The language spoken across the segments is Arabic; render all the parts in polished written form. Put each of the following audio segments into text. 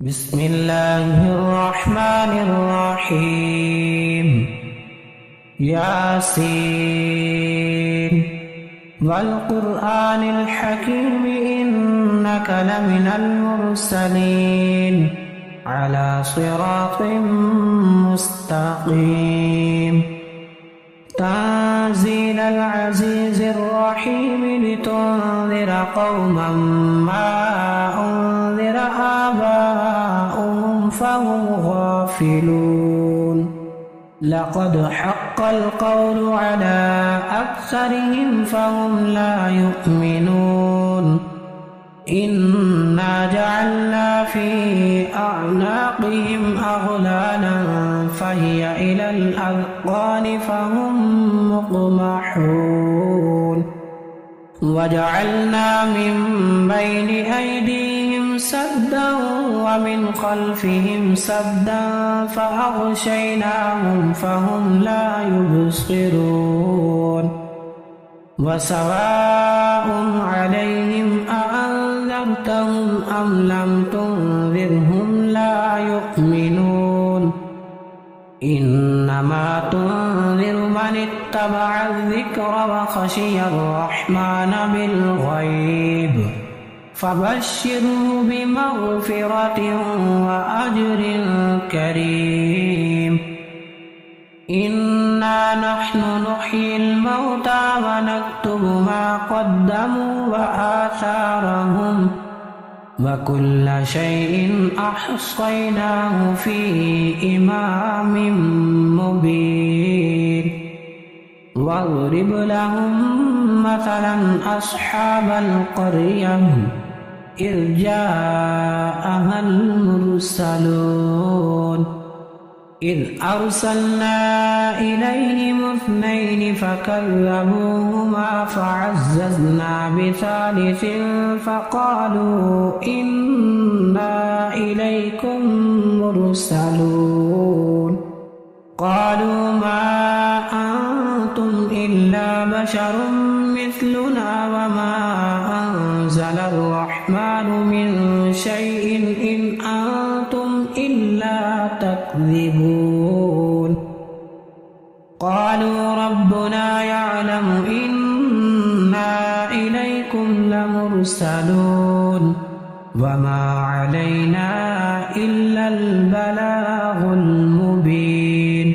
بسم الله الرحمن الرحيم ياسين والقرآن الحكيم إنك لمن المرسلين على صراط مستقيم تنزيل العزيز الرحيم لتنذر قوما ما أنذر آباؤهم فهم غافلون لقد حق القول على أكثرهم فهم لا يؤمنون إنا جعلنا في أعناقهم أغلالا فهي إلى الأذقان فهم مقمحون وجعلنا من بين أيديهم سدا ومن خلفهم سدا فأغشيناهم فهم لا يبصرون وسواء عليهم أأنذرتهم أم لم تنذرهم لا يؤمنون إنما تنذر من اتبع الذكر وخشي الرحمن بالغيب فبشره بمغفرة وأجر كريم إنا نحن نحيي الموتى ونكتب ما قدموا وآثارهم وكل شيء أحصيناه في إمام مبين واضرب لهم مثلا أصحاب القرية إذ جاءها المرسلون إذ أرسلنا إليهم اثنين فكذبوهما فعززنا بثالث فقالوا إنا إليكم مرسلون قالوا ما أنتم إلا بشر مثلنا وما أنزل الرحمن من شيء إن أنتم إلا تكذبون قالوا ربنا يعلم إنا إليكم لمرسلون وما علينا إلا البلاغ المبين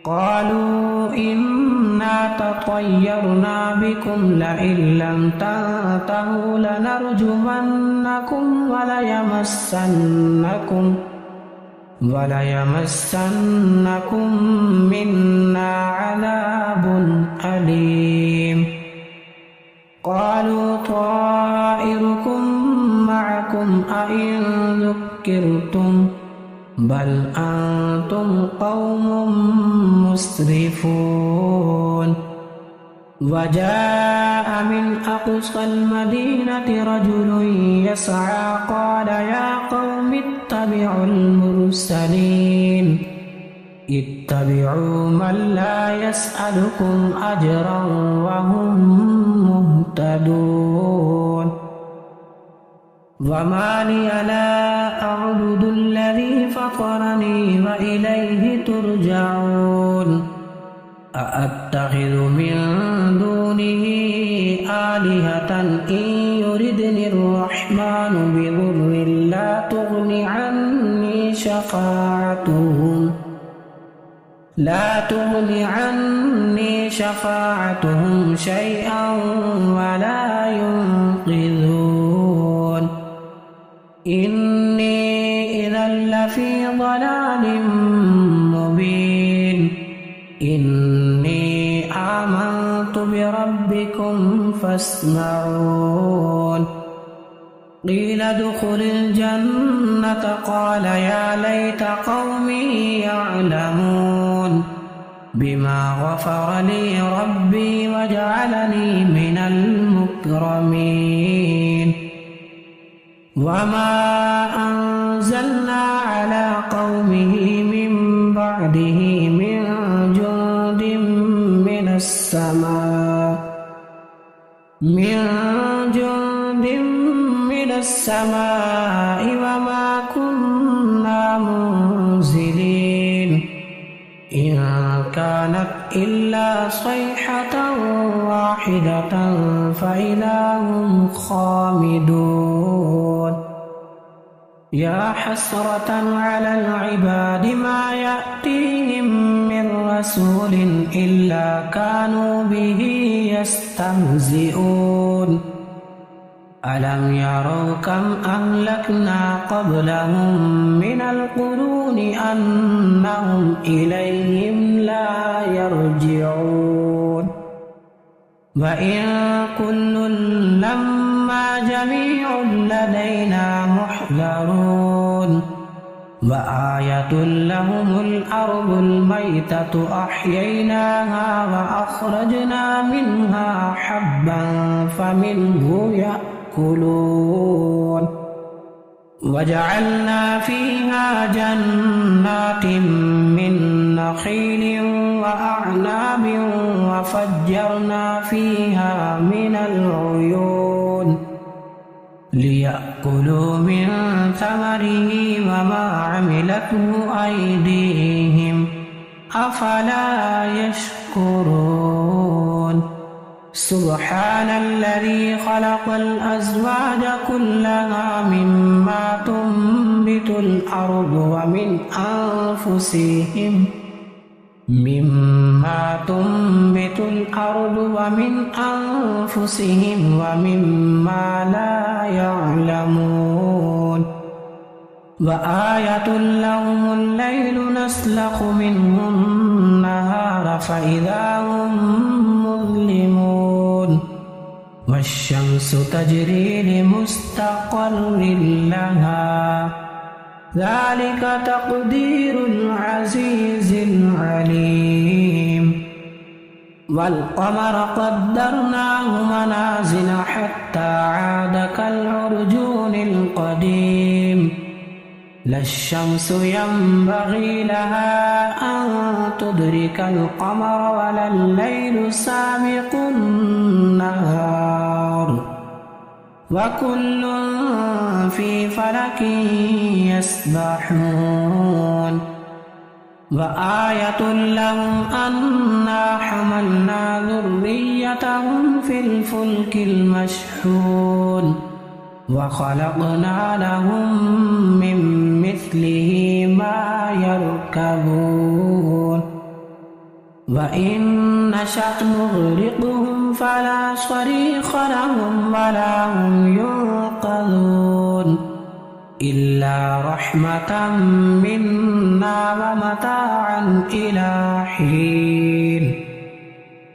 قالوا إنا تطيرنا بكم لئن لم تنتهوا لنرجمنكم وليمسنكم منا عذاب أليم قالوا طائركم معكم أئن ذكرتم بل أنتم قوم مسرفون وجاء من أقصى المدينة رجل يسعى قال يا قوم اتبعوا المرسلين اتبعوا من لا يسألكم أجرا وهم مهتدون وما لي لا أعبد الذي فطرني وإليه ترجعون أأتخذ من دونه آلهة إن يردني الرحمن بضر لا تغني عني شفاعتهم شيئا ولا ينقذون إني إذا لفي ضلال مبين إني آمنت بربكم فاسمعون قيل ادخل الجنة قال يا ليت قومي يعلمون بما غفر لي ربي وجعلني من المكرمين وما أنزلنا على قومه من بعده من جند من السماء وما كنا إلا صيحة واحدة فإذا هم خامدون يا حسرة على العباد ما يأتيهم من رسول إلا كانوا به يستهزئون ألم يروا كم أهلكنا قبلهم من القرون أنهم إليهم لا يرجعون وإن كل لما جميع لدينا محضرون وآية لهم الأرض الميتة أحييناها وأخرجنا منها حبا فمنه يأكلون وجعلنا فيها جنات من نخيل وأعناب وفجرنا فيها من العيون ليأكلوا من ثمره وما عملته أيديهم أفلا يشكرون سبحان الذي خلق الأزواج كلها مما تنبت الأرض ومن أنفسهم ومما لا يعلمون وآية لهم الليل نسلخ منه النهار فإذا هم مظلمون والشمس تجري لمستقر لها ذلك تقدير العزيز العليم والقمر قدرناه منازل حتى عاد كالعرجون القديم لا الشمس ينبغي لها أن تدرك القمر ولا الليل سابق النهار وكل في فلك يسبحون وآية لهم أنا حملنا ذريتهم في الفلك المشحون وخلقنا لهم من مثله ما يركبون وإن نشأ نغرقهم فلا صريخ لهم ولا هم ينقذون إلا رحمة منا ومتاعا إلى حين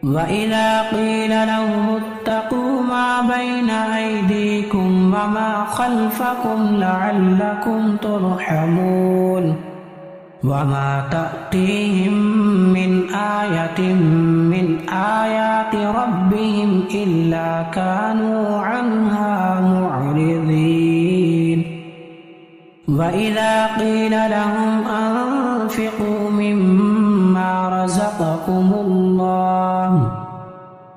وإذا قيل لهم اتقوا ما بين أيديكم وما خلفكم لعلكم ترحمون وما تأتيهم من آية من آيات ربهم إلا كانوا عنها معرضين وإذا قيل لهم أنفقوا مما رزقكم الله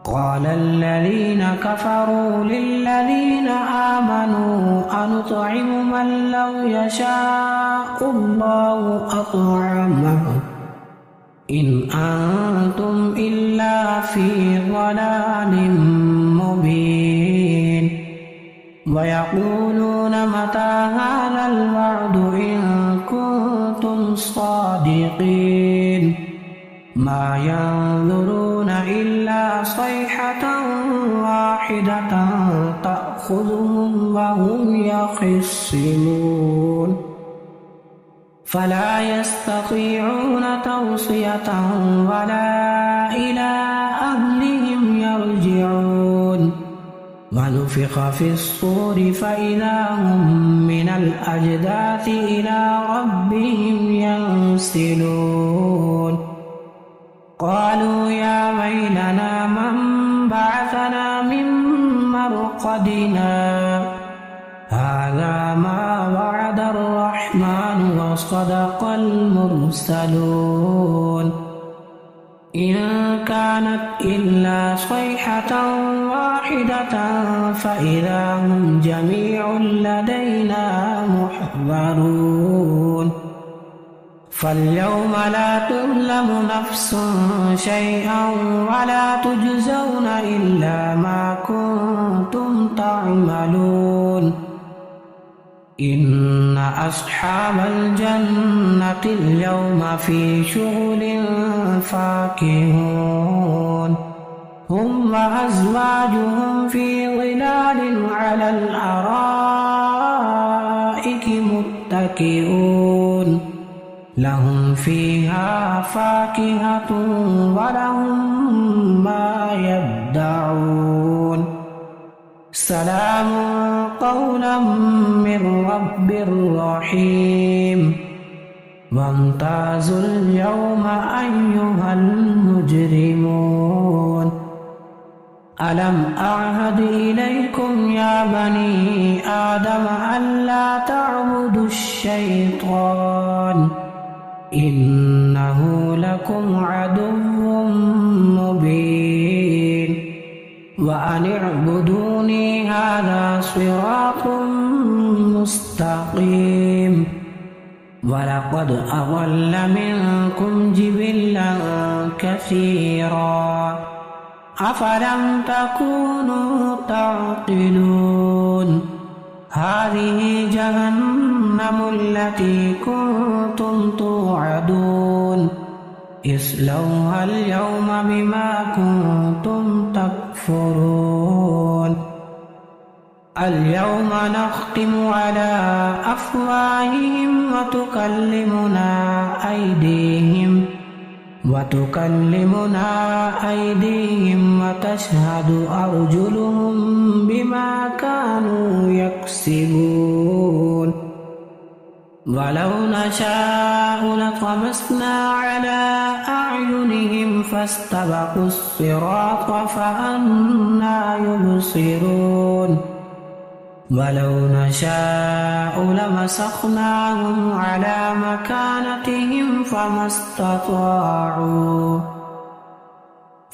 قال الذين كفروا للذين آمنوا أنطعم من لو يشاء الله أطعمه إن أنتم إلا في ضلال مبين ويقولون متى هذا الوعد إن كنتم صادقين ما ينظرون إلا صيحة واحدة تأخذهم وهم يخصمون فلا يستطيعون توصية ولا إلى أهلهم يرجعون ونفخ في الصور فإذا هم من الأجداث إلى ربهم ينسلون قالوا يا ويلنا من بعثنا من مرقدنا هذا ما وعد الرحمن وصدق المرسلون إن كانت إلا صيحة واحدة فإذا هم جميع لدينا محضرون فاليوم لا تظلم نفس شيئا ولا تجزون إلا ما كنتم تعملون إن أصحاب الجنة اليوم في شغل فاكهون هم وأزواجهم في ظلال على الأرائك متكئون لهم فيها فاكهة ولهم ما يدعون سلام قولا من رب رحيم وامتازوا اليوم أيها المجرمون ألم أعهد إليكم يا بني آدم ألا تعبدوا الشيطان إنه لكم عدو مبين وأن اعبدوني هذا صراط مستقيم ولقد أضل منكم جبلا كثيرا أفلم تكونوا تعقلون هذه جهنم التي كنتم توعدون اصلوها اليوم بما كنتم تكفرون اليوم نختم على أفواههم وتكلمنا أيديهم وتشهد أرجلهم بما كانوا يكسبون ولو نشاء لطمسنا على أعينهم فاستبقوا الصراط فأنى يبصرون ولو نشاء لمسخناهم على مكانتهم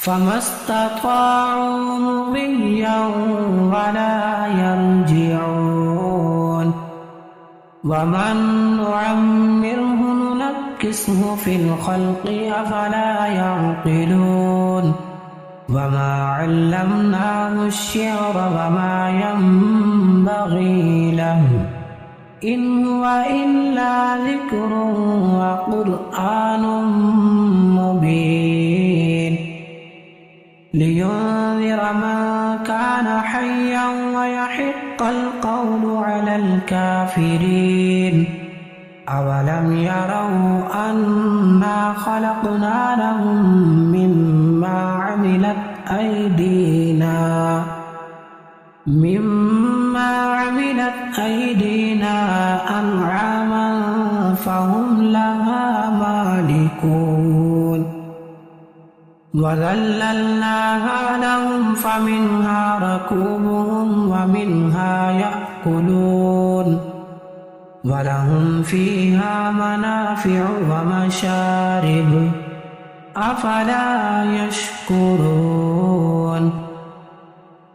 فما استطاعوا مضيا ولا يرجعون ومن نعمره ننكسه في الخلق أفلا يعقلون وما علمناه الشعر وما ينبغي له إن هو إلا ذكر وقرآن مبين لينذر من كان حيا ويحق القول على الكافرين أولم يروا أنا خلقنا لهم مما عملت أيدينا أنعاما فهم لها مالكون وذللناها لهم فمنها ركوبهم ومنها يأكلون ولهم فيها منافع ومشارب أفلا يشكرون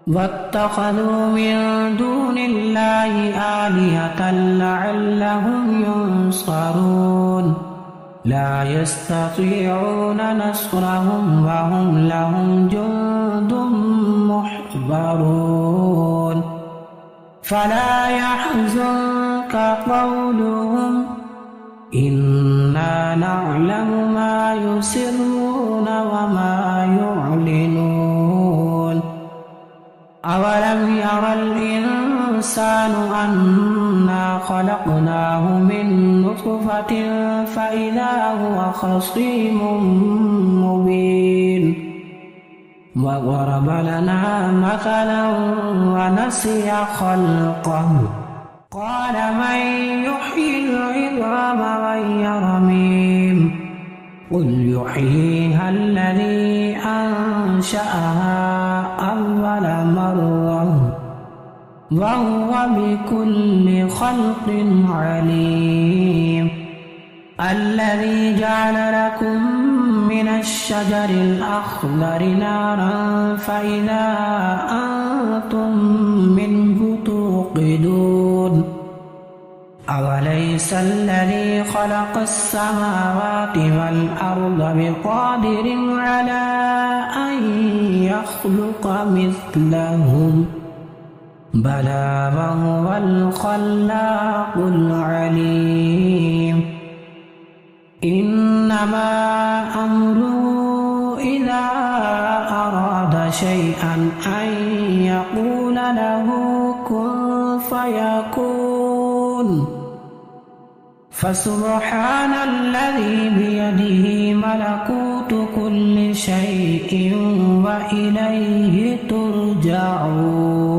واتخذوا من دون الله آلهة لعلهم ينصرون لا يستطيعون نصرهم وهم لهم جند محضرون فلا يحزنك قولهم إنا نعلم ما يسرون وما يعلنون أولم ير الإنسان أنا خلقناه من نطفة فإذا هو خصيم مبين وضرب لنا مثلا ونسي خلقه قال من يحيي العظام وهي رميم قل يحييها الذي أنشأها أول مرة وهو بكل خلق عليم الذي جعل لكم من الشجر الأخضر نارا فإذا أنتم منه توقدون أوليس الذي خلق السماوات والأرض بقادر على أن يخلق مثلهم بلى وهو الخلاق العليم إنما أمره إذا أراد شيئا أن يقول له كن فيكون فسبحان الذي بيده ملكوت كل شيء وإليه ترجعون